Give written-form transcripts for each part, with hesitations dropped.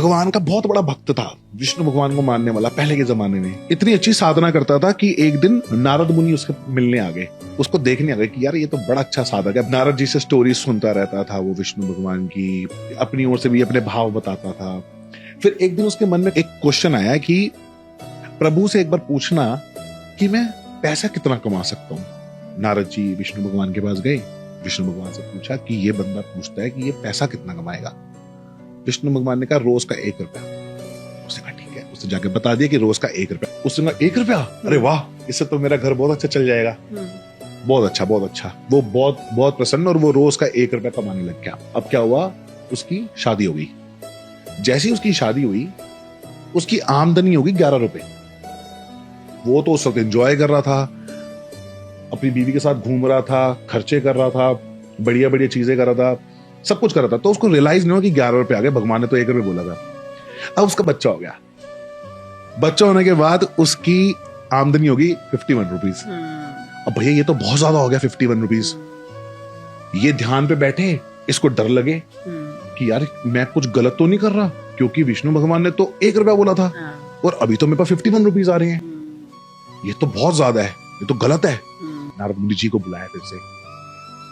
भगवान का बहुत बड़ा भक्त था, विष्णु भगवान को मानने वाला। पहले के जमाने में इतनी अच्छी साधना करता था कि एक दिन नारद मुनि उसके मिलने आ गए, उसको देखने आ गए कि यार ये तो बड़ा अच्छा साधक है। नारद जी से स्टोरी सुनता रहता था वो विष्णु भगवान की, अपनी ओर से भी अपने भाव बताता था। फिर एक दिन उसके मन में एक क्वेश्चन आया कि प्रभु से एक बार पूछना कि मैं पैसा कितना कमा सकता हूँ। नारद जी विष्णु भगवान के पास गए, विष्णु भगवान से पूछा कि ये बंदा पूछता है कि ये पैसा कितना कमाएगा। विष्णु भगवान ने कहा रोज का 1 रुपया। उसने कहा ठीक है, उसने जाके बता दिया कि रोज का 1 रुपया। उसने कहा 1 रुपया, अरे वाह, इससे तो मेरा घर बहुत अच्छा चल जाएगा। बहुत अच्छा, बहुत अच्छा। वो बहुत बहुत प्रसन्न, और वो रोज का 1 रुपया कमाने लग गया। अब क्या हुआ, उसकी शादी हो गई। जैसी उसकी शादी हुई, उसकी आमदनी होगी 11 रुपए। वो तो उस वक्त एंजॉय कर रहा था, अपनी बीवी के साथ घूम रहा था, खर्चे कर रहा था, बढ़िया बढ़िया चीजें कर रहा था, सब कुछ कर रहा था। तो उसको रियलाइज नहीं हुआ कि 11 रुपए आ गए, भगवान ने तो 1 रुपए बोला था। अब उसका बच्चा हो गया। बच्चा होने के बाद उसकी आमदनी होगी 51 रुपीज। अब भैया ये तो बहुत ज्यादा हो गया 51 रुपीज। ये ध्यान पे बैठे, इसको डर लगे कि यार मैं कुछ गलत तो नहीं कर रहा, क्योंकि विष्णु भगवान ने तो 1 रुपया बोला था और अभी तो मेरे पास 51 रुपीज आ रहे हैं। ये तो बहुत ज्यादा है, ये तो गलत है। नारद मुनि जी को बुलाया फिर से।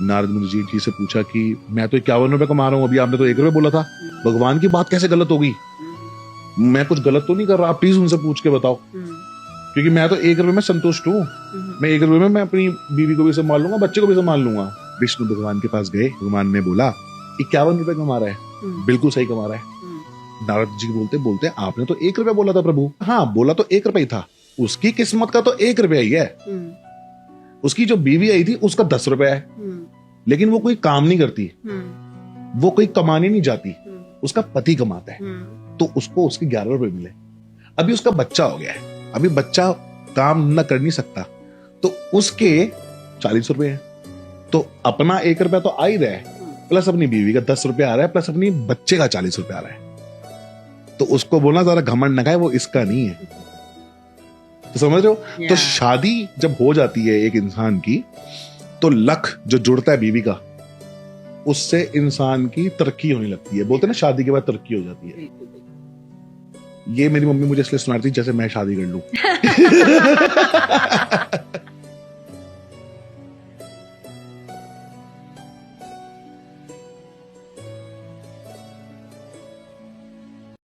नारद मुनि जी से पूछा कि मैं तो 51 रुपए कमा रहा हूँ, अभी आपने तो 1 रुपया बोला था, भगवान की बात कैसे गलत होगी? मैं कुछ गलत तो नहीं कर रहा, आप प्लीज उनसे पूछ के बताओ, क्योंकि मैं तो 1 रुपए में संतुष्ट हूँ। मैं 1 रुपए में मैं अपनी बीवी को भी संभाल लूंगा, बच्चे को भी संभाल लूंगा। विष्णु भगवान के पास गए, भगवान ने बोला 51 रुपए कमा रहा है, बिल्कुल सही कमा रहा है। नारद जी बोलते बोलते आपने तो 1 रुपया बोला था प्रभु। हाँ बोला तो 1 रुपया ही था, उसकी किस्मत का तो 1 रुपया ही है। उसकी जो बीवी आई थी उसका 10 रुपया है, लेकिन वो कोई काम नहीं करती, वो कोई कमाने नहीं जाती, उसका पति कमाता है, तो उसको उसके 11 रुपए मिले। अभी उसका बच्चा हो गया है, अभी बच्चा काम न कर नहीं सकता, तो उसके 40 रुपए है। तो अपना 1 रुपया तो आ ही रहा है, प्लस अपनी बीवी का 10 रुपया आ रहा है, प्लस अपनी बच्चे का 40 रुपया आ रहा है। तो उसको बोलना ज्यादा घमंड न खाए, वो इसका नहीं है। तो समझ रहे हो? तो शादी जब हो जाती है एक इंसान की, तो लक जो जुड़ता है बीवी का, उससे इंसान की तरक्की होने लगती है। बोलते हैं ना शादी के बाद तरक्की हो जाती है। ये मेरी मम्मी मुझे इसलिए सुनाती थी जैसे मैं शादी कर लूं।